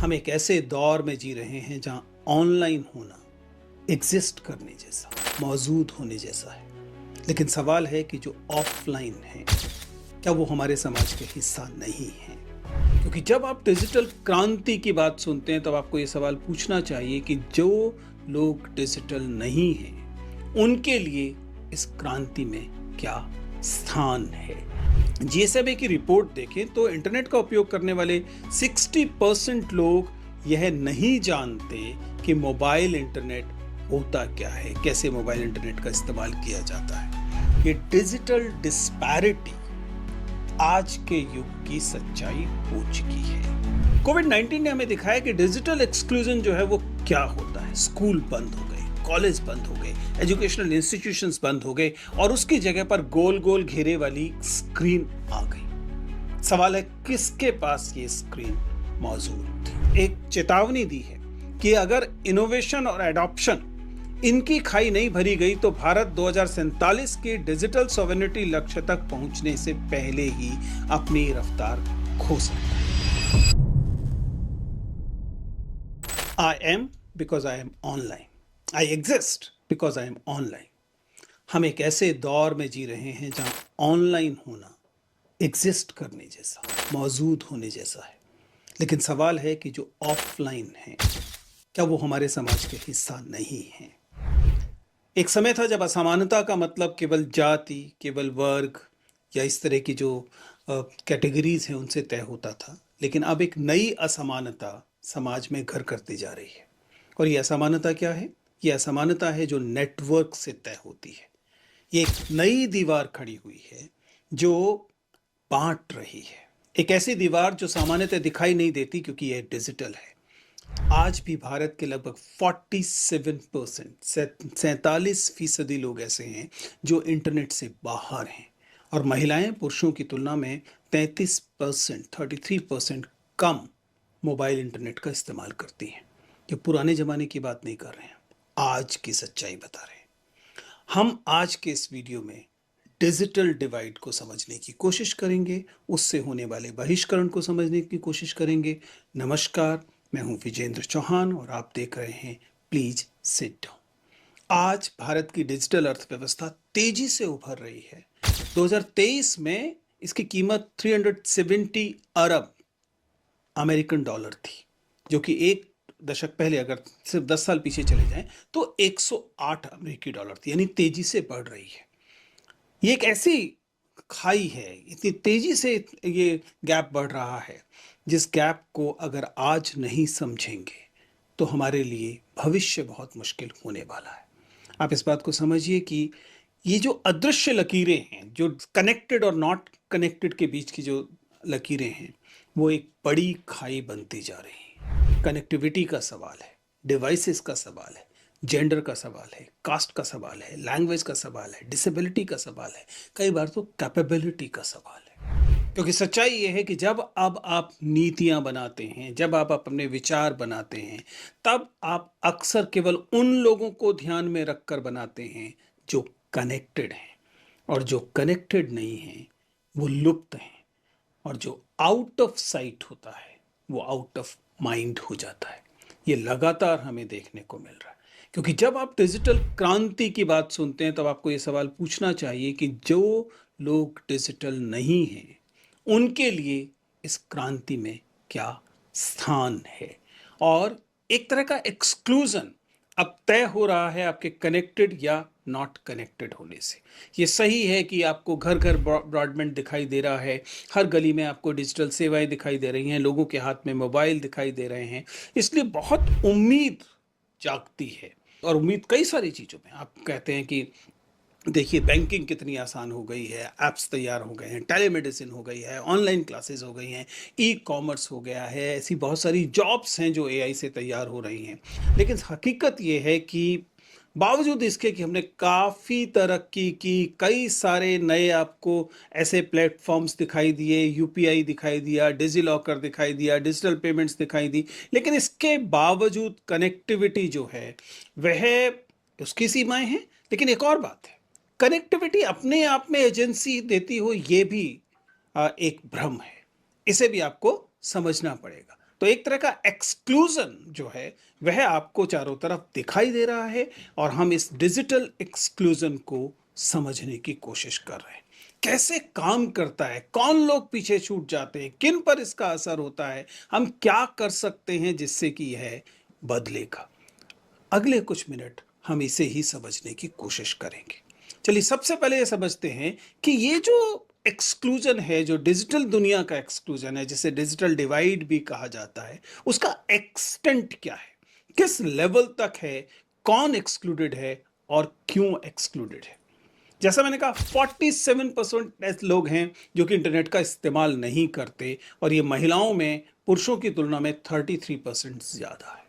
हम एक ऐसे दौर में जी रहे हैं जहां ऑनलाइन होना एग्जिस्ट करने जैसा, मौजूद होने जैसा है। लेकिन सवाल है कि जो ऑफलाइन है, क्या वो हमारे समाज का हिस्सा नहीं है? क्योंकि जब आप डिजिटल क्रांति की बात सुनते हैं, तब आपको ये सवाल पूछना चाहिए कि जो लोग डिजिटल नहीं हैं, उनके लिए इस क्रांति में क्या स्थान है? जीएसएबए की रिपोर्ट देखें तो इंटरनेट का उपयोग करने वाले 60% लोग यह नहीं जानते कि मोबाइल इंटरनेट होता क्या है, कैसे मोबाइल इंटरनेट का इस्तेमाल किया जाता है। ये डिजिटल डिस्पैरिटी आज के युग की सच्चाई हो चुकी है। कोविड-19 ने हमें दिखाया कि डिजिटल एक्सक्लूजन जो है वो क्या होता है। स्कूल बंद हो गए, कॉलेज बंद हो गए, एजुकेशनल इंस्टीट्यूशंस बंद हो गए और उसकी जगह पर गोल गोल घेरे वाली स्क्रीन आ गई। सवाल है, किसके पास ये स्क्रीन मौजूद थी? एक चेतावनी दी है कि अगर इनोवेशन और एडॉप्शन इनकी खाई नहीं भरी गई तो भारत 2047 के डिजिटल सॉवरेनिटी लक्ष्य तक पहुंचने से पहले ही अपनी रफ्तार खो सकता है। I am because I am online, I exist because I am online. हम एक ऐसे दौर में जी रहे हैं जहां ऑनलाइन होना एग्जिस्ट करने जैसा, मौजूद होने जैसा है। लेकिन सवाल है कि जो ऑफलाइन है, क्या वो हमारे समाज का हिस्सा नहीं है? एक समय था जब असमानता का मतलब केवल जाति, केवल वर्ग या इस तरह की जो कैटेगरीज हैं उनसे तय होता था। लेकिन अब एक नई असमानता समाज में घर करती जा रही है। और ये असमानता क्या है? ये असमानता है जो नेटवर्क से तय होती है। ये एक नई दीवार खड़ी हुई है जो बांट रही है। एक ऐसी दीवार जो सामान्यतः दिखाई नहीं देती क्योंकि यह डिजिटल है। आज भी भारत के लगभग 47%, 47% लोग ऐसे हैं जो इंटरनेट से बाहर हैं और महिलाएं पुरुषों की तुलना में 33%, 33% कम मोबाइल इंटरनेट का इस्तेमाल करती हैं। ये पुराने ज़माने की बात नहीं कर रहे हैं, आज की सच्चाई बता रहे हैं। हम आज के इस वीडियो में डिजिटल डिवाइड को समझने की कोशिश करेंगे, उससे होने वाले बहिष्करण को समझने की कोशिश करेंगे। नमस्कार, मैं हूं विजेंद्र चौहान और आप देख रहे हैं प्लीज सिट डाउन। आज भारत की डिजिटल अर्थव्यवस्था तेजी से उभर रही है। 2023 में इसकी कीमत 370 अरब अमेरिकन डॉलर थी, जो कि एक दशक पहले अगर सिर्फ 10 साल पीछे चले जाएं तो 108 अमेरिकी डॉलर थी, यानी तेजी से बढ़ रही है। ये एक ऐसी खाई है, इतनी तेजी से ये गैप बढ़ रहा है, जिस गैप को अगर आज नहीं समझेंगे तो हमारे लिए भविष्य बहुत मुश्किल होने वाला है। आप इस बात को समझिए कि ये जो अदृश्य लकीरें हैं, जो कनेक्टेड और नॉट कनेक्टेड के बीच की जो लकीरें हैं, वो एक बड़ी खाई बनती जा रही है। कनेक्टिविटी का सवाल है, डिवाइसेस का सवाल है, जेंडर का सवाल है, कास्ट का सवाल है, लैंग्वेज का सवाल है, डिसेबिलिटी का सवाल है, कई बार तो कैपेबिलिटी का सवाल है। क्योंकि सच्चाई ये है कि जब अब आप नीतियां बनाते हैं, जब आप अपने विचार बनाते हैं, तब आप अक्सर केवल उन लोगों को ध्यान में रखकर बनाते हैं जो कनेक्टेड हैं, और जो कनेक्टेड नहीं हैं वो लुप्त हैं, और जो आउट ऑफ साइट होता है वो आउट ऑफ माइंड हो जाता है। ये लगातार हमें देखने को मिल रहा है। क्योंकि जब आप डिजिटल क्रांति की बात सुनते हैं, तब आपको ये सवाल पूछना चाहिए कि जो लोग डिजिटल नहीं हैं, उनके लिए इस क्रांति में क्या स्थान है? और एक तरह का एक्सक्लूजन अब तय हो रहा है आपके कनेक्टेड या नॉट कनेक्टेड होने से। ये सही है कि आपको घर घर ब्रॉडबैंड दिखाई दे रहा है, हर गली में आपको डिजिटल सेवाएं दिखाई दे रही हैं, लोगों के हाथ में मोबाइल दिखाई दे रहे हैं, इसलिए बहुत उम्मीद जागती है। और उम्मीद कई सारी चीज़ों में। आप कहते हैं कि देखिए बैंकिंग कितनी आसान हो गई है, ऐप्स तैयार हो गए हैं, टेलीमेडिसिन हो गई है, ऑनलाइन क्लासेस हो गई हैं, ई कॉमर्स हो गया है, ऐसी बहुत सारी जॉब्स हैं जो एआई से तैयार हो रही हैं। लेकिन हकीकत ये है कि बावजूद इसके कि हमने काफ़ी तरक्की की, कई सारे नए आपको ऐसे प्लेटफॉर्म्स दिखाई दिए, यूपीआई दिखाई दिया, डिजी लॉकर दिखाई दिया, डिजिटल पेमेंट्स दिखाई दी, लेकिन इसके बावजूद कनेक्टिविटी जो है वह, उसकी सीमाएं हैं। लेकिन एक और बात है, कनेक्टिविटी अपने आप में एजेंसी देती हो, ये भी एक भ्रम है। इसे भी आपको समझना पड़ेगा। तो एक तरह का एक्सक्लूजन जो है वह आपको चारों तरफ दिखाई दे रहा है और हम इस डिजिटल एक्सक्लूजन को समझने की कोशिश कर रहे हैं। कैसे काम करता है, कौन लोग पीछे छूट जाते हैं, किन पर इसका असर होता है, हम क्या कर सकते हैं जिससे कि यह बदलेगा। अगले कुछ मिनट हम इसे ही समझने की कोशिश करेंगे। चलिए सबसे पहले ये समझते हैं कि ये जो एक्सक्लूजन है, जो डिजिटल दुनिया का एक्सक्लूजन है, जिसे डिजिटल डिवाइड भी कहा जाता है, उसका एक्सटेंट क्या है, किस लेवल तक है, कौन एक्सक्लूडेड है और क्यों एक्सक्लूडेड है। जैसा मैंने कहा 47% ऐसे लोग हैं जो कि इंटरनेट का इस्तेमाल नहीं करते और ये महिलाओं में पुरुषों की तुलना में 33% ज्यादा है।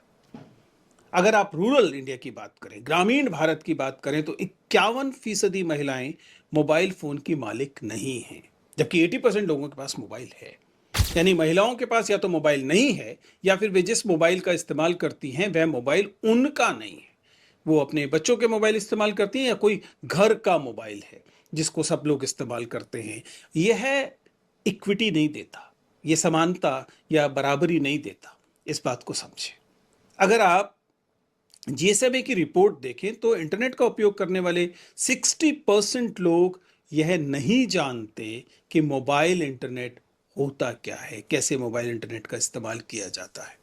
अगर आप रूरल इंडिया की बात करें, ग्रामीण भारत की बात करें, तो 51% महिलाएं मोबाइल फोन की मालिक नहीं हैं, जबकि 80% लोगों के पास मोबाइल है। यानी महिलाओं के पास या तो मोबाइल नहीं है या फिर वे जिस मोबाइल का इस्तेमाल करती हैं वह मोबाइल उनका नहीं है। वो अपने बच्चों के मोबाइल इस्तेमाल करती हैं या कोई घर का मोबाइल है जिसको सब लोग इस्तेमाल करते हैं। यह इक्विटी नहीं देता, यह समानता या बराबरी नहीं देता। इस बात को समझें। अगर आप जीएसएमए की रिपोर्ट देखें तो इंटरनेट का उपयोग करने वाले 60% लोग यह नहीं जानते कि मोबाइल इंटरनेट होता क्या है, कैसे मोबाइल इंटरनेट का इस्तेमाल किया जाता है।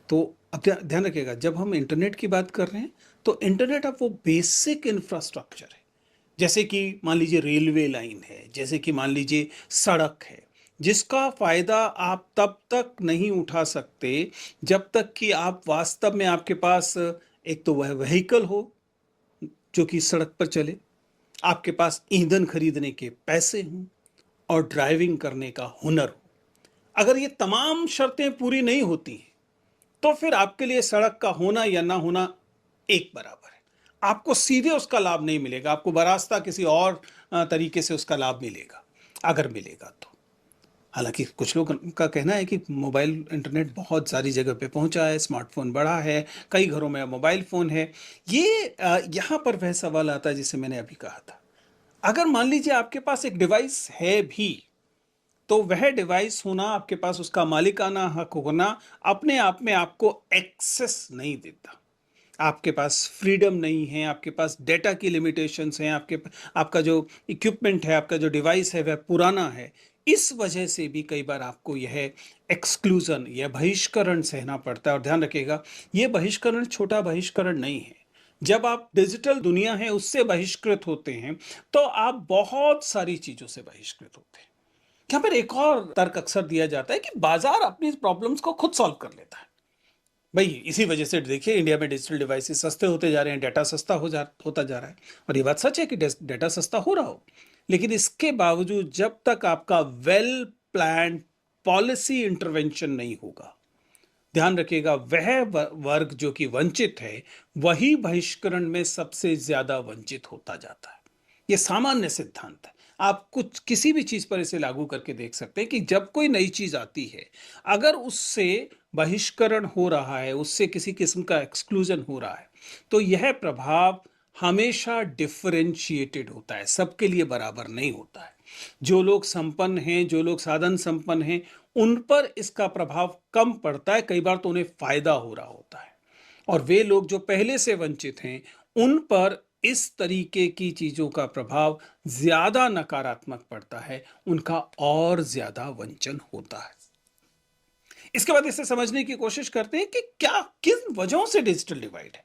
तो अब ध्यान रखिएगा, जब हम इंटरनेट की बात कर रहे हैं तो इंटरनेट अब वो बेसिक इंफ्रास्ट्रक्चर है, जैसे कि मान लीजिए रेलवे लाइन है, जैसे कि मान लीजिए सड़क है, जिसका फायदा आप तब तक नहीं उठा सकते जब तक कि आप वास्तव में आपके पास एक तो वह व्हीकल हो जो कि सड़क पर चले, आपके पास ईंधन खरीदने के पैसे हों और ड्राइविंग करने का हुनर हो। अगर ये तमाम शर्तें पूरी नहीं होती हैं तो फिर आपके लिए सड़क का होना या ना होना एक बराबर है। आपको सीधे उसका लाभ नहीं मिलेगा, आपको बरास्ता किसी और तरीके से उसका लाभ मिलेगा, अगर मिलेगा तो। हालांकि कुछ लोग का कहना है कि मोबाइल इंटरनेट बहुत सारी जगह पे पहुंचा है, स्मार्टफोन बढ़ा है, कई घरों में मोबाइल फोन है। ये यहाँ पर वह सवाल आता है जिसे मैंने अभी कहा था। अगर मान लीजिए आपके पास एक डिवाइस है भी, तो वह डिवाइस होना, आपके पास उसका मालिकाना हक होना अपने आप में आपको एक्सेस नहीं देता। आपके पास फ्रीडम नहीं है, आपके पास डेटा की लिमिटेशंस हैं, आपका जो इक्विपमेंट है, आपका जो डिवाइस है वह पुराना है। इस वजह से भी कई बार आपको यह एक्सक्लूजन या बहिष्करण सहना पड़ता है। और ध्यान रखिएगा, यह बहिष्करण छोटा बहिष्करण नहीं है। जब आप डिजिटल दुनिया है उससे बहिष्कृत होते हैं तो आप बहुत सारी चीजों से बहिष्कृत होते हैं। यहाँ पर एक और तर्क अक्सर दिया जाता है कि बाजार अपनी प्रॉब्लम्स को खुद सॉल्व कर लेता है। भाई इसी वजह से देखिए इंडिया में डिजिटल डिवाइसेस सस्ते होते जा रहे हैं, डाटा सस्ता होता जा रहा है। और ये बात सच है कि डाटा सस्ता हो रहा हो, लेकिन इसके बावजूद जब तक आपका वेल प्लान्ड पॉलिसी इंटरवेंशन नहीं होगा, ध्यान रखिएगा, वह वर्ग जो कि वंचित है वही बहिष्करण में सबसे ज्यादा वंचित होता जाता है। यह सामान्य सिद्धांत है। आप कुछ किसी भी चीज पर इसे लागू करके देख सकते हैं कि जब कोई नई चीज आती है, अगर उससे बहिष्करण हो रहा है, उससे किसी किस्म का एक्सक्लूजन हो रहा है, तो यह प्रभाव हमेशा डिफरेंशिएटेड होता है, सबके लिए बराबर नहीं होता है। जो लोग संपन्न हैं, जो लोग साधन संपन्न हैं, उन पर इसका प्रभाव कम पड़ता है, कई बार तो उन्हें फायदा हो रहा होता है। और वे लोग जो पहले से वंचित हैं उन पर इस तरीके की चीजों का प्रभाव ज्यादा नकारात्मक पड़ता है, उनका और ज्यादा वंचन होता है। इसके बाद इसे समझने की कोशिश करते हैं कि क्या किन वजहों से डिजिटल डिवाइड है,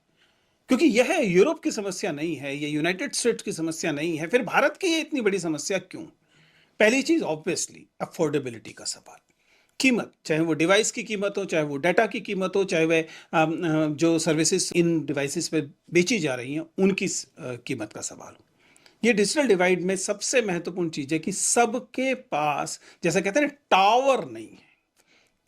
क्योंकि यह यूरोप की समस्या नहीं है, यह यूनाइटेड स्टेट्स की समस्या नहीं है, फिर भारत की ये इतनी बड़ी समस्या क्यों। पहली चीज ऑब्वियसली अफोर्डेबिलिटी का सवाल। कीमत, चाहे वो डिवाइस की कीमत हो, चाहे वो डाटा की कीमत हो, चाहे वह जो सर्विसेज इन डिवाइसेस पे बेची जा रही हैं उनकी कीमत का सवाल हो। ये डिजिटल डिवाइड में सबसे महत्वपूर्ण चीज है कि सबके पास, जैसा कहते हैं ना, टावर नहीं है।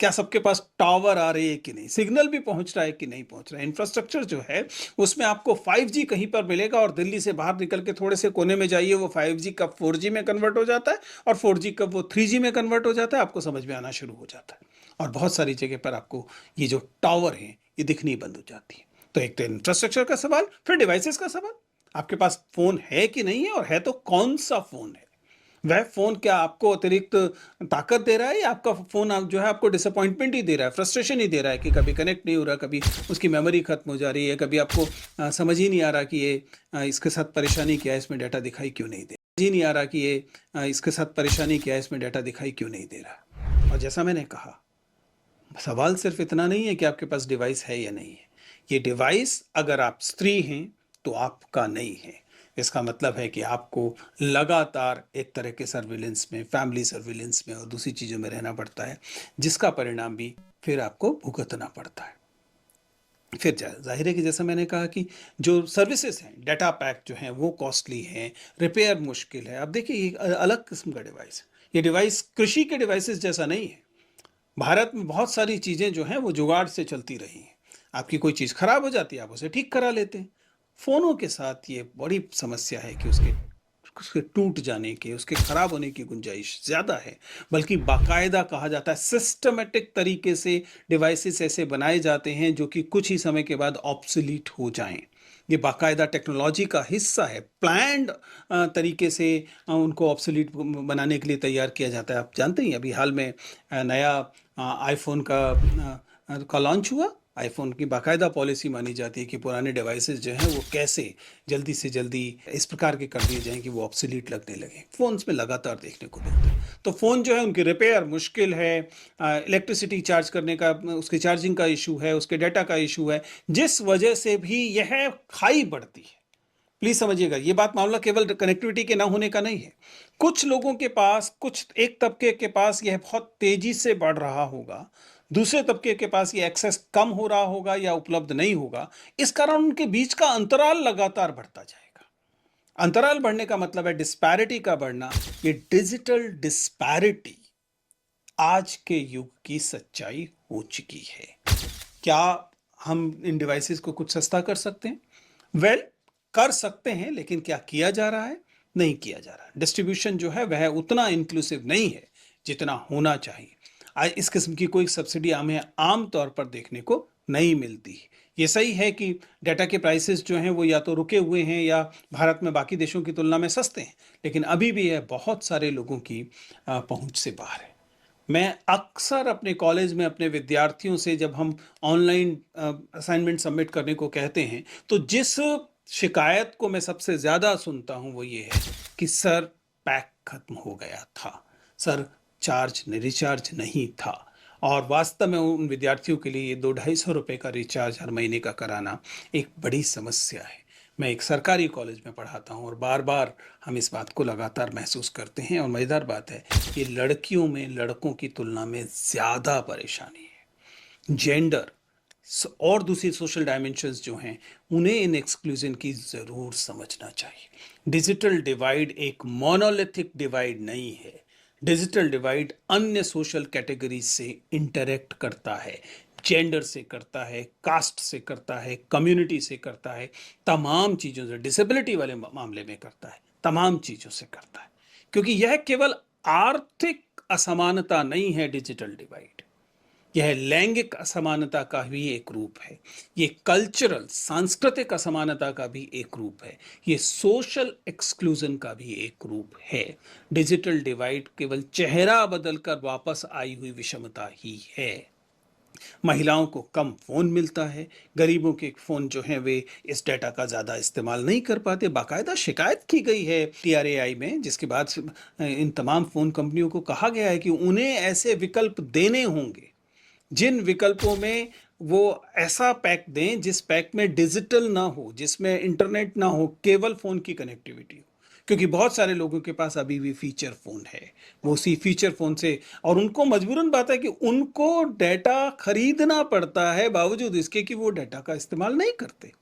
क्या सबके पास टावर आ रही है कि नहीं, सिग्नल भी पहुंच रहा है कि नहीं पहुंच रहा है। इंफ्रास्ट्रक्चर जो है उसमें आपको 5G कहीं पर मिलेगा और दिल्ली से बाहर निकल के थोड़े से कोने में जाइए, वो 5G कब 4G में कन्वर्ट हो जाता है और 4G कब वो 3G में कन्वर्ट हो जाता है, आपको समझ में आना शुरू हो जाता है। और बहुत सारी जगह पर आपको ये जो टावर हैं ये दिखनी बंद हो जाती है। तो एक तो इंफ्रास्ट्रक्चर का सवाल, फिर डिवाइसेस का सवाल। आपके पास फोन है कि नहीं है, और है तो कौन सा फोन है। वह फ़ोन क्या आपको अतिरिक्त ताकत दे रहा है या आपका फ़ोन आप जो है आपको डिसअपॉइंटमेंट ही दे रहा है, फ्रस्ट्रेशन ही दे रहा है कि कभी कनेक्ट नहीं हो रहा, कभी उसकी मेमोरी खत्म हो जा रही है, कभी आपको समझ ही नहीं आ रहा कि ये इसके साथ परेशानी क्या है, इसमें डाटा दिखाई क्यों नहीं दे रहा, समझ ही नहीं आ रहा कि ये इसके साथ परेशानी क्या है, इसमें डाटा दिखाई क्यों नहीं दे रहा। और जैसा मैंने कहा, सवाल सिर्फ इतना नहीं है कि आपके पास डिवाइस है या नहीं है। ये डिवाइस अगर आप स्त्री हैं तो आपका नहीं है। इसका मतलब है कि आपको लगातार एक तरह के सर्विलेंस में, फैमिली सर्विलेंस में और दूसरी चीज़ों में रहना पड़ता है, जिसका परिणाम भी फिर आपको भुगतना पड़ता है। फिर जाहिर है कि जैसा मैंने कहा कि जो सर्विसेज हैं, डाटा पैक जो हैं वो कॉस्टली हैं, रिपेयर मुश्किल है। अब देखिए ये अलग किस्म का डिवाइस है। ये डिवाइस कृषि के डिवाइसेस जैसा नहीं है। भारत में बहुत सारी चीज़ें जो हैं वो जुगाड़ से चलती रही हैं। आपकी कोई चीज़ खराब हो जाती है, आप उसे ठीक करा लेते हैं। फ़ोनों के साथ ये बड़ी समस्या है कि उसके उसके टूट जाने के, उसके खराब होने की गुंजाइश ज़्यादा है। बल्कि बाकायदा कहा जाता है सिस्टमैटिक तरीके से डिवाइसेस ऐसे बनाए जाते हैं जो कि कुछ ही समय के बाद ऑब्सोलीट हो जाएं। ये बाकायदा टेक्नोलॉजी का हिस्सा है, प्लान्ड तरीके से उनको ऑब्सोलीट बनाने के लिए तैयार किया जाता है। आप जानते हैं अभी हाल में नया आईफोन का लॉन्च हुआ। आईफोन की बाकायदा पॉलिसी मानी जाती है कि पुराने डिवाइसेस जो हैं वो कैसे जल्दी से जल्दी इस प्रकार के कर दिए जाएं कि वो ऑब्सोलीट लगने लगे। फ़ोन्स में लगातार देखने को मिलता है। तो फ़ोन जो है उनकी रिपेयर मुश्किल है, इलेक्ट्रिसिटी चार्ज करने का, उसकी चार्जिंग का इशू है, उसके डाटा का इशू है, जिस वजह से भी यह खाई बढ़ती है। प्लीज समझिएगा, ये बात मामला केवल कनेक्टिविटी के ना होने का नहीं है। कुछ लोगों के पास, कुछ एक तबके के पास यह बहुत तेजी से बढ़ रहा होगा, दूसरे तबके के पास ये एक्सेस कम हो रहा होगा या उपलब्ध नहीं होगा। इस कारण उनके बीच का अंतराल लगातार बढ़ता जाएगा। अंतराल बढ़ने का मतलब है डिस्पैरिटी का बढ़ना। ये डिजिटल डिस्पैरिटी आज के युग की सच्चाई हो चुकी है। क्या हम इन डिवाइसेस को कुछ सस्ता कर सकते हैं? वेल, कर सकते हैं, लेकिन क्या किया जा रहा है? नहीं किया जा रहा है। डिस्ट्रीब्यूशन जो है वह उतना इंक्लूसिव नहीं है जितना होना चाहिए। आज इस किस्म की कोई सब्सिडी हमें आम तौर पर देखने को नहीं मिलती। ये सही है कि डाटा के प्राइसेस जो हैं वो या तो रुके हुए हैं या भारत में बाकी देशों की तुलना में सस्ते हैं, लेकिन अभी भी यह बहुत सारे लोगों की पहुंच से बाहर है। मैं अक्सर अपने कॉलेज में अपने विद्यार्थियों से, जब हम ऑनलाइन असाइनमेंट सबमिट करने को कहते हैं, तो जिस शिकायत को मैं सबसे ज़्यादा सुनता हूं वो ये है कि सर पैक खत्म हो गया था, सर चार्ज रिचार्ज नहीं था। और वास्तव में उन विद्यार्थियों के लिए ये 200-250 रुपये का रिचार्ज हर महीने का कराना एक बड़ी समस्या है। मैं एक सरकारी कॉलेज में पढ़ाता हूँ और बार बार हम इस बात को लगातार महसूस करते हैं। और मज़ेदार बात है, ये लड़कियों में लड़कों की तुलना में ज़्यादा परेशानी है। जेंडर और दूसरी सोशल डायमेंशंस जो हैं, उन्हें इन एक्सक्लूजन की ज़रूर समझना चाहिए। डिजिटल डिवाइड एक मोनोलिथिक डिवाइड नहीं है। डिजिटल डिवाइड अन्य सोशल कैटेगरीज से इंटरेक्ट करता है, जेंडर से करता है, कास्ट से करता है, कम्युनिटी से करता है, तमाम चीज़ों से, डिसेबिलिटी वाले मामले में करता है, तमाम चीज़ों से करता है। क्योंकि यह केवल आर्थिक असमानता नहीं है, डिजिटल डिवाइड यह लैंगिक असमानता का भी एक रूप है, ये कल्चरल सांस्कृतिक असमानता का भी एक रूप है, ये सोशल एक्सक्लूजन का भी एक रूप है। डिजिटल डिवाइड केवल चेहरा बदलकर वापस आई हुई विषमता ही है। महिलाओं को कम फ़ोन मिलता है, गरीबों के फ़ोन जो हैं वे इस डाटा का ज़्यादा इस्तेमाल नहीं कर पाते। बाकायदा शिकायत की गई है TRAI में, जिसके बाद इन तमाम फ़ोन कंपनियों को कहा गया है कि उन्हें ऐसे विकल्प देने होंगे जिन विकल्पों में वो ऐसा पैक दें जिस पैक में डिजिटल ना हो, जिसमें इंटरनेट ना हो, केवल फ़ोन की कनेक्टिविटी हो। क्योंकि बहुत सारे लोगों के पास अभी भी फीचर फ़ोन है, वो उसी फीचर फ़ोन से, और उनको मजबूरन बात है कि उनको डाटा खरीदना पड़ता है बावजूद इसके कि वो डाटा का इस्तेमाल नहीं करते।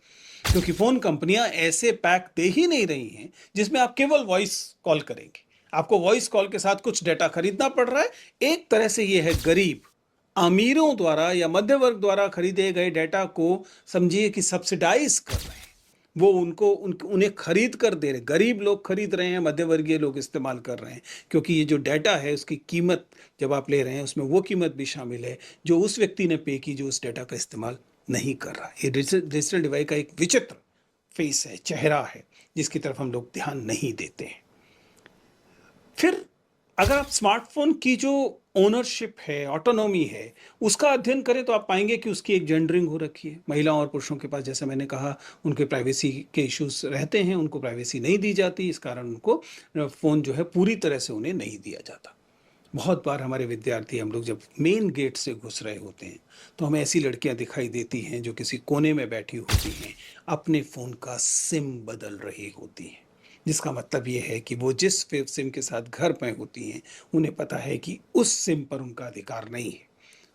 क्योंकि फ़ोन कंपनियां ऐसे पैक दे ही नहीं रही हैं जिसमें आप केवल वॉइस कॉल करेंगे। आपको वॉइस कॉल के साथ कुछ डाटा खरीदना पड़ रहा है। एक तरह से ये है गरीब अमीरों द्वारा या मध्य वर्ग द्वारा खरीदे गए डाटा को समझिए कि सब्सिडाइज कर रहे हैं। वो उन्हें खरीद कर दे रहे, गरीब लोग खरीद रहे हैं, मध्य वर्गीय लोग इस्तेमाल कर रहे हैं। क्योंकि ये जो डाटा है उसकी कीमत जब आप ले रहे हैं उसमें वो कीमत भी शामिल है जो उस व्यक्ति ने पे की जो उस डाटा का इस्तेमाल नहीं कर रहा। ये डिजिटल डिवाइड का एक विचित्र फेस है, चेहरा है, जिसकी तरफ हम लोग ध्यान नहीं देते हैं। फिर अगर आप स्मार्टफोन की जो ओनरशिप है, ऑटोनॉमी है, उसका अध्ययन करें तो आप पाएंगे कि उसकी एक जेंडरिंग हो रखी है। महिलाओं और पुरुषों के पास, जैसे मैंने कहा, उनके प्राइवेसी के इश्यूज रहते हैं, उनको प्राइवेसी नहीं दी जाती, इस कारण उनको फ़ोन जो है पूरी तरह से उन्हें नहीं दिया जाता। बहुत बार हमारे विद्यार्थी, हम लोग जब मेन गेट से घुस रहे होते हैं तो हमें ऐसी लड़कियां दिखाई देती हैं जो किसी कोने में बैठी होती हैं, अपने फ़ोन का सिम बदल रही होती हैं, जिसका मतलब ये है कि वो जिस सिम के साथ घर में होती हैं, उन्हें पता है कि उस सिम पर उनका अधिकार नहीं है,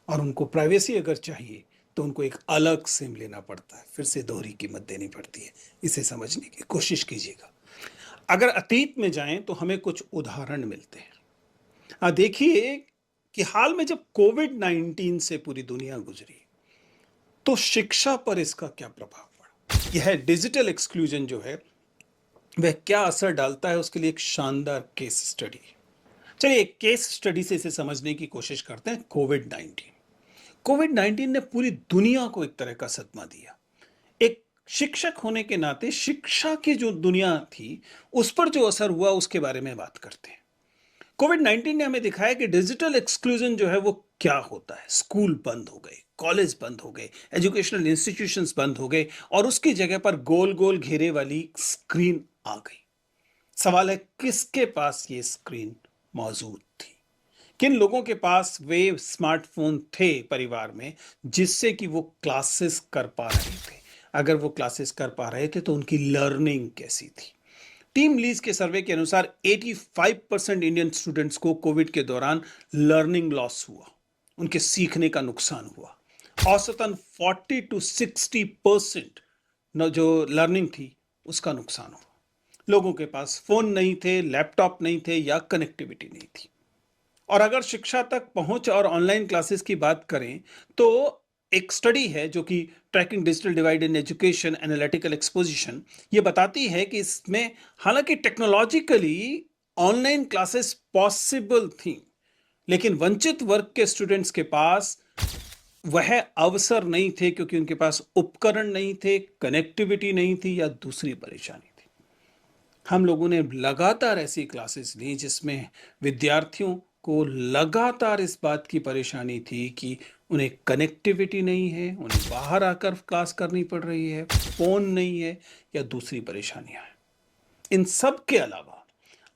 और उनको प्राइवेसी अगर चाहिए तो उनको एक अलग सिम लेना पड़ता है, फिर से दोहरी कीमत देनी पड़ती है। इसे समझने की कोशिश कीजिएगा। अगर अतीत में जाएं तो हमें कुछ उदाहरण मिलते हैं। देखिए कि हाल में जब कोविड 19 से पूरी दुनिया गुजरी, तो शिक्षा पर इसका क्या प्रभाव पड़ा, यह डिजिटल एक्सक्लूजन जो है वह क्या असर डालता है, उसके लिए एक शानदार केस स्टडी। चलिए एक केस स्टडी से इसे समझने की कोशिश करते हैं। कोविड 19 ने पूरी दुनिया को एक तरह का सदमा दिया। एक शिक्षक होने के नाते शिक्षा की जो दुनिया थी, उस पर जो असर हुआ उसके बारे में बात करते हैं। कोविड 19 ने हमें दिखाया कि डिजिटल एक्सक्लूजन जो है वो क्या होता है। स्कूल बंद हो गए, कॉलेज बंद हो गए, एजुकेशनल इंस्टीट्यूशंस बंद हो गए, और उसकी जगह पर गोल गोल घेरे वाली स्क्रीन आ गई। सवाल है, किसके पास ये स्क्रीन मौजूद थी? किन लोगों के पास वे स्मार्टफोन थे परिवार में, जिससे कि वो क्लासेस कर पा रहे थे? अगर वो क्लासेस कर पा रहे थे तो उनकी लर्निंग कैसी थी? टीम लीज के सर्वे के अनुसार 85% इंडियन स्टूडेंट्स को कोविड के दौरान लर्निंग लॉस हुआ, उनके सीखने का नुकसान हुआ। औसतन 40 to 60% न जो लर्निंग थी उसका नुकसान हुआ। लोगों के पास फोन नहीं थे, लैपटॉप नहीं थे, या कनेक्टिविटी नहीं थी। और अगर शिक्षा तक पहुंच और ऑनलाइन क्लासेस की बात करें तो एक स्टडी है जो कि tracking digital divide in education analytical exposition, ये बताती है कि इसमें हालांकि टेक्नोलॉजिकली ऑनलाइन क्लासेस पॉसिबल थी, लेकिन वंचित वर्ग के स्टूडेंट्स के पास वह अवसर नहीं थे, क्योंकि उनके पास उपकरण नहीं थे, कनेक्टिविटी नहीं थी, या दूसरी परेशानी थी। हम लोगों ने लगातार ऐसी क्लासेस ली जिसमें विद्यार्थियों को लगातार इस बात की परेशानी थी कि उन्हें कनेक्टिविटी नहीं है, उन्हें बाहर आकर क्लास करनी पड़ रही है, फोन नहीं है, या दूसरी परेशानियां हैं। इन सब के अलावा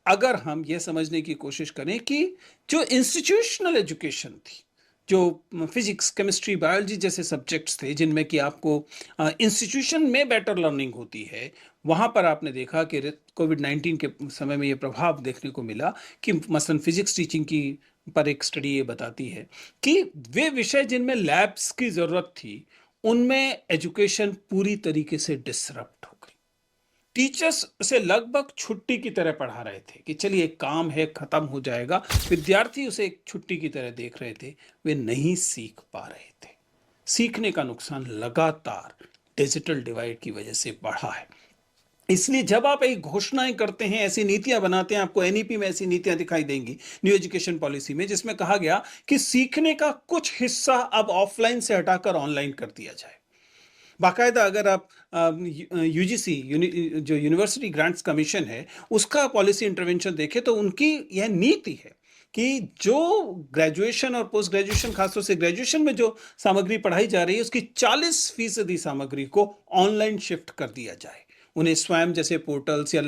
अगर हम यह समझने की कोशिश करें कि जो इंस्टीट्यूशनल एजुकेशन थी, जो फिजिक्स, केमिस्ट्री, बायोलॉजी जैसे सब्जेक्ट्स थे जिनमें कि आपको इंस्टीट्यूशन में बेटर लर्निंग होती है, वहाँ पर आपने देखा कि कोविड 19 के समय में ये प्रभाव देखने को मिला कि मसलन फिजिक्स टीचिंग की पर एक स्टडी ये बताती है कि वे विषय जिनमें लैब्स की ज़रूरत थी, उनमें एजुकेशन पूरी तरीके से डिसरप्ट हो गई। टीचर्स उसे लगभग छुट्टी की तरह पढ़ा रहे थे कि चलिए एक काम है, खत्म हो जाएगा। विद्यार्थी उसे एक छुट्टी की तरह देख रहे थे, वे नहीं सीख पा रहे थे। सीखने का नुकसान लगातार डिजिटल डिवाइड की वजह से बढ़ा है। इसलिए जब आप एक घोषणाएं करते हैं, ऐसी नीतियां बनाते हैं, आपको एनईपी में ऐसी नीतियां दिखाई देंगी, न्यू एजुकेशन पॉलिसी में, जिसमें कहा गया कि सीखने का कुछ हिस्सा अब ऑफलाइन से हटाकर ऑनलाइन कर दिया जाए। बाकायदा अगर आप यूजीसी जो यूनिवर्सिटी ग्रांट्स कमीशन है, उसका पॉलिसी इंटरवेंशन देखें तो उनकी यह नीति है कि जो ग्रेजुएशन और पोस्ट ग्रेजुएशन, खासतौर से ग्रेजुएशन में जो सामग्री पढ़ाई जा रही है, उसकी 40% सामग्री को ऑनलाइन शिफ्ट कर दिया जाए। उन्हें स्वयं जैसे पोर्टल्स या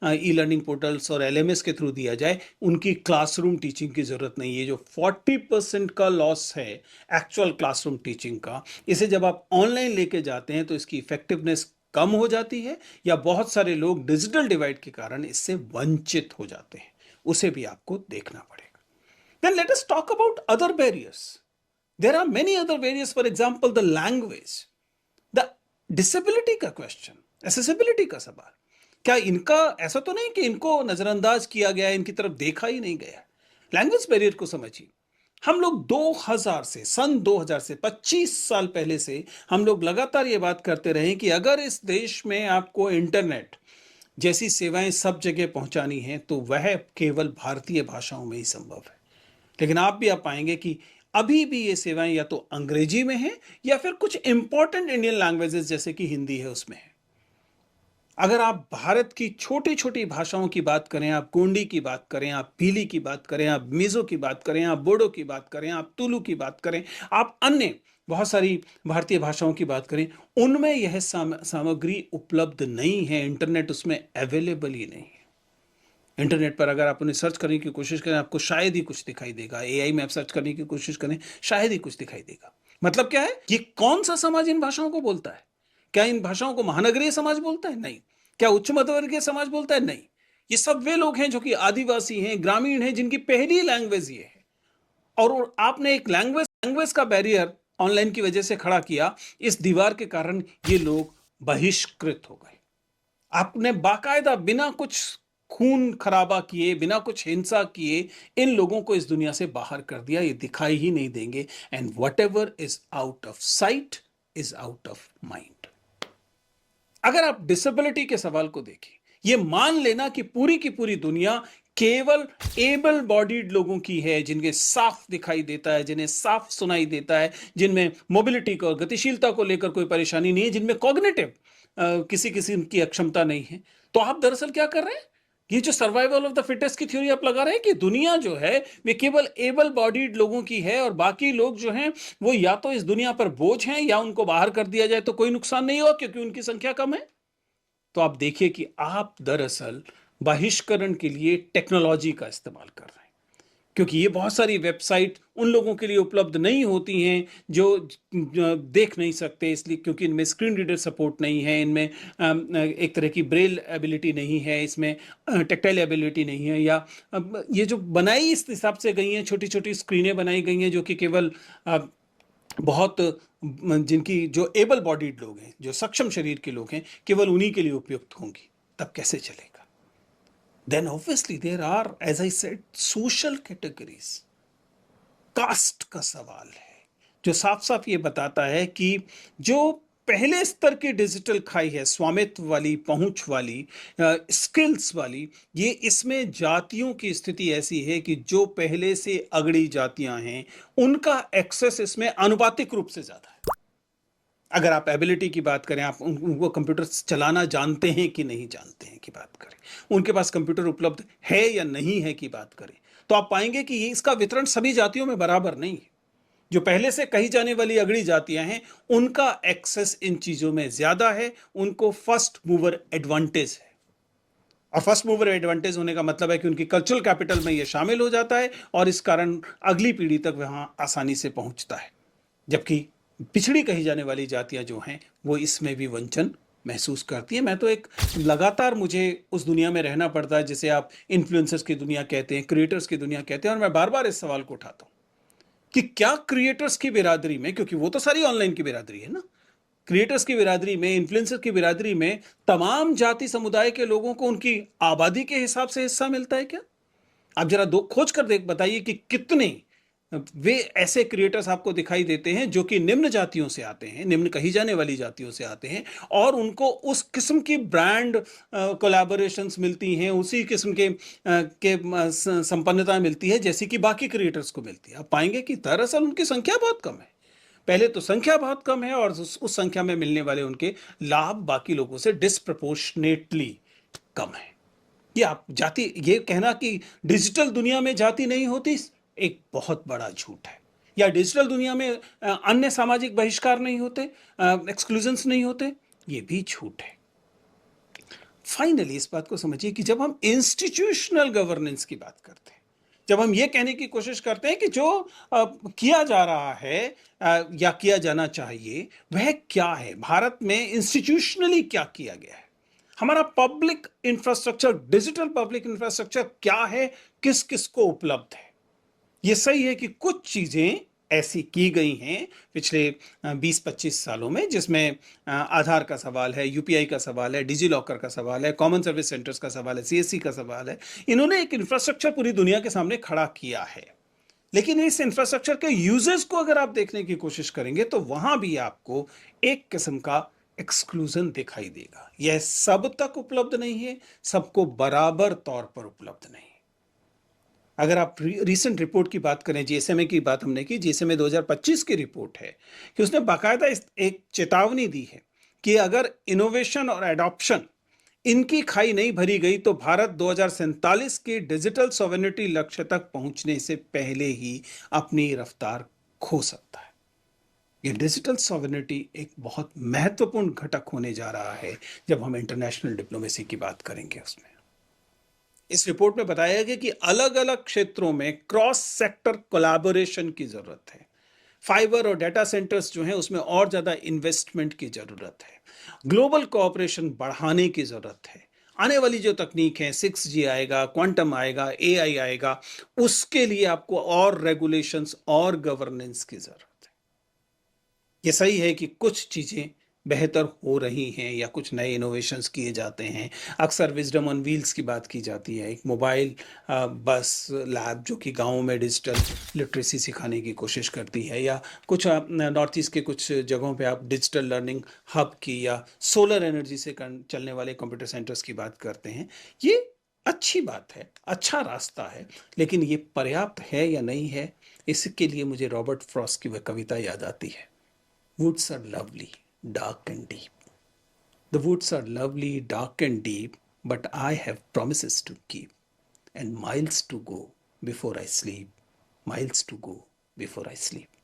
ई लर्निंग पोर्टल्स और एलएमएस के थ्रू दिया जाए। उनकी क्लासरूम टीचिंग की जरूरत नहीं है। जो 40% का लॉस है एक्चुअल क्लासरूम टीचिंग का, इसे जब आप ऑनलाइन लेके जाते हैं तो इसकी इफेक्टिवनेस कम हो जाती है, या बहुत सारे लोग डिजिटल डिवाइड के कारण इससे वंचित हो जाते हैं। उसे भी आपको देखना पड़ेगा। Then let us talk about other barriers. There are many other barriers. For example, the language, the disability का क्वेश्चन, accessibility का सवाल। क्या इनका ऐसा तो नहीं कि इनको नजरअंदाज किया गया है, इनकी तरफ देखा ही नहीं गया? लैंग्वेज बैरियर को समझिए। हम लोग 2000 से, सन 2000 से 25 साल पहले से हम लोग लगातार ये बात करते रहे कि अगर इस देश में आपको इंटरनेट जैसी सेवाएं सब जगह पहुंचानी है तो वह केवल भारतीय भाषाओं में ही संभव है। लेकिन आप पाएंगे कि अभी भी ये सेवाएं या तो अंग्रेजी में हैं, या फिर कुछ इंपॉर्टेंट इंडियन लैंग्वेजेस जैसे कि हिंदी है उसमें है। अगर आप भारत की छोटी-छोटी भाषाओं की बात करें, आप गोंडी की बात करें, आप भीली की बात करें, आप मिज़ो की बात करें, आप बोडो की बात करें, आप तुलु की बात करें, आप अन्य बहुत सारी भारतीय भाषाओं की बात करें, उनमें यह सामग्री उपलब्ध नहीं है, इंटरनेट उसमें अवेलेबल ही नहीं है। इंटरनेट पर अगर आप उन्हें सर्च करने की कोशिश करें, आपको शायद ही कुछ दिखाई देगा। एआई में आप सर्च करने की कोशिश करें, शायद ही कुछ दिखाई देगा। मतलब क्या है? ये कौन-सा समाज इन भाषाओं को बोलता है? क्या इन भाषाओं को महानगरीय समाज बोलता है? नहीं। क्या उच्च मध्यवर्गीय समाज बोलता है? नहीं। ये सब वे लोग हैं जो कि आदिवासी हैं, ग्रामीण हैं, जिनकी पहली लैंग्वेज ये है। और आपने एक लैंग्वेज लैंग्वेज का बैरियर ऑनलाइन की वजह से खड़ा किया, इस दीवार के कारण ये लोग बहिष्कृत हो गए। आपने बाकायदा बिना कुछ खून खराबा किए, बिना कुछ हिंसा किए, इन लोगों को इस दुनिया से बाहर कर दिया। ये दिखाई ही नहीं देंगे। And whatever is out of site is out of mind. अगर आप डिसेबिलिटी के सवाल को देखें, ये मान लेना कि पूरी की पूरी दुनिया केवल एबल बॉडीड लोगों की है, जिनके साफ दिखाई देता है, जिन्हें साफ सुनाई देता है, जिनमें मोबिलिटी को, गतिशीलता को लेकर कोई परेशानी नहीं है, जिनमें कॉग्निटिव किसी किसी की अक्षमता नहीं है, तो आप दरअसल क्या कर रहे हैं? ये जो सर्वाइवल ऑफ द फिटेस्ट की थ्योरी आप लगा रहे हैं कि दुनिया जो है वे केवल एबल बॉडीड लोगों की है और बाकी लोग जो हैं वो या तो इस दुनिया पर बोझ हैं या उनको बाहर कर दिया जाए तो कोई नुकसान नहीं होगा क्योंकि उनकी संख्या कम है। तो आप देखिए कि आप दरअसल बहिष्करण के लिए टेक्नोलॉजी का इस्तेमाल कर रहे हैं, क्योंकि ये बहुत सारी वेबसाइट उन लोगों के लिए उपलब्ध नहीं होती हैं जो देख नहीं सकते, इसलिए क्योंकि इनमें स्क्रीन रीडर सपोर्ट नहीं है, इनमें एक तरह की ब्रेल एबिलिटी नहीं है, इसमें टेक्टाइल एबिलिटी नहीं है, या ये जो बनाई इस हिसाब से गई हैं, छोटी छोटी स्क्रीनें बनाई गई हैं जो कि केवल बहुत जिनकी जो एबल बॉडीड लोग हैं, जो सक्षम शरीर के लोग हैं, केवल उन्हीं के लिए उपयुक्त होंगी, तब कैसे चलेगा? Then obviously there are, as I said, social categories. Caste का सवाल है जो साफ साफ ये बताता है कि जो पहले स्तर की डिजिटल खाई है, स्वामित्व वाली, पहुंच वाली, स्किल्स वाली, ये इसमें जातियों की स्थिति ऐसी है कि जो पहले से अगड़ी जातियां हैं उनका एक्सेस इसमें अनुपातिक रूप से ज्यादा है। अगर आप एबिलिटी की बात करें, आप उनको कंप्यूटर चलाना जानते हैं कि नहीं जानते हैं की बात करें, उनके पास कंप्यूटर उपलब्ध है या नहीं है की बात करें, तो आप पाएंगे कि ये इसका वितरण सभी जातियों में बराबर नहीं है। जो पहले से कही जाने वाली अगड़ी जातियां हैं उनका एक्सेस इन चीजों में ज्यादा है, उनको फर्स्ट मूवर एडवांटेज है। और फर्स्ट मूवर एडवांटेज होने का मतलब है कि उनकी कल्चरल कैपिटल में यह शामिल हो जाता है और इस कारण अगली पीढ़ी तक वहां आसानी से पहुंचता है। जबकि पिछड़ी कही जाने वाली जातियां जो हैं वो इसमें भी वंचन महसूस करती है। मैं तो एक लगातार मुझे उस दुनिया में रहना पड़ता है जिसे आप इन्फ्लुएंसर्स की दुनिया कहते हैं, क्रिएटर्स की दुनिया कहते हैं, और मैं बार बार इस सवाल को उठाता हूं कि क्या क्रिएटर्स की बिरादरी में, क्योंकि वो तो सारी ऑनलाइन की बिरादरी है ना, क्रिएटर्स की बिरादरी में, इन्फ्लुएंसर की बिरादरी में तमाम जाति समुदाय के लोगों को उनकी आबादी के हिसाब से हिस्सा मिलता है क्या? आप जरा दो खोज कर देख बताइए कि कितने वे ऐसे क्रिएटर्स आपको दिखाई देते हैं जो कि निम्न जातियों से आते हैं, निम्न कही जाने वाली जातियों से आते हैं, और उनको उस किस्म की ब्रांड कोलैबोरेशंस मिलती हैं, उसी किस्म के संपन्नता मिलती है जैसी कि बाकी क्रिएटर्स को मिलती है। आप पाएंगे कि दरअसल उनकी संख्या बहुत कम है। पहले तो संख्या बहुत कम है और उस संख्या में मिलने वाले उनके लाभ बाकी लोगों से डिस्प्रपोर्शनेटली कम है। ये आप जाति, ये कहना कि डिजिटल दुनिया में जाति नहीं होती, एक बहुत बड़ा झूठ है। या डिजिटल दुनिया में अन्य सामाजिक बहिष्कार नहीं होते, एक्सक्लूजन्स नहीं होते, ये भी झूठ है। फाइनली इस बात को समझिए कि जब हम इंस्टीट्यूशनल गवर्नेंस की बात करते हैं, जब हम ये कहने की कोशिश करते हैं कि जो किया जा रहा है या किया जाना चाहिए वह क्या है, भारत में इंस्टीट्यूशनली क्या किया गया है, हमारा public infrastructure, digital public infrastructure क्या है, किस किस को उपलब्ध है। ये सही है कि कुछ चीजें ऐसी की गई हैं पिछले 20-25 सालों में, जिसमें आधार का सवाल है, यूपीआई का सवाल है, डिजी लॉकर का सवाल है, कॉमन सर्विस सेंटर्स का सवाल है, सीएससी का सवाल है। इन्होंने एक इंफ्रास्ट्रक्चर पूरी दुनिया के सामने खड़ा किया है। लेकिन इस इंफ्रास्ट्रक्चर के यूजेस को अगर आप देखने की कोशिश करेंगे तो वहां भी आपको एक किस्म का एक्सक्लूजन दिखाई देगा। यह सब तक उपलब्ध नहीं है, सबको बराबर तौर पर उपलब्ध नहीं है। अगर आप रीसेंट रिपोर्ट की बात करें, जीएसएमए की बात हमने की, जीएसएमए 2025 की रिपोर्ट है कि उसने बाकायदा एक चेतावनी दी है कि अगर इनोवेशन और एडॉप्शन इनकी खाई नहीं भरी गई तो भारत 2047 के डिजिटल सॉवरेनिटी लक्ष्य तक पहुंचने से पहले ही अपनी रफ्तार खो सकता है। ये डिजिटल सॉवरेनिटी एक बहुत महत्वपूर्ण घटक होने जा रहा है जब हम इंटरनेशनल डिप्लोमेसी की बात करेंगे उसमें। इस रिपोर्ट में बताया गया कि अलग अलग क्षेत्रों में क्रॉस सेक्टर कोलैबोरेशन की जरूरत है। फाइबर और डेटा सेंटर्स जो हैं उसमें और ज्यादा इन्वेस्टमेंट की जरूरत है। ग्लोबल कोऑपरेशन बढ़ाने की जरूरत है। आने वाली जो तकनीक है 6G आएगा, क्वांटम आएगा, AI आएगा, उसके लिए आपको और रेगुलेशंस और गवर्नेंस की जरूरत है। ये सही है कि कुछ चीजें बेहतर हो रही हैं या कुछ नए इनोवेशंस किए जाते हैं। अक्सर विजडम ऑन व्हील्स की बात की जाती है, एक मोबाइल बस लैब जो कि गाँव में डिजिटल लिटरेसी सिखाने की कोशिश करती है, या कुछ नॉर्थ ईस्ट के कुछ जगहों पे आप डिजिटल लर्निंग हब की या सोलर एनर्जी से चलने वाले कंप्यूटर सेंटर्स की बात करते हैं। ये अच्छी बात है, अच्छा रास्ता है, लेकिन ये पर्याप्त है या नहीं है, इसके लिए मुझे रॉबर्ट फ्रॉस्ट की वह कविता याद आती है। Woods are lovely, dark and deep. The woods are lovely, dark and deep, but I have promises to keep and miles to go before I sleep. Miles to go before I sleep.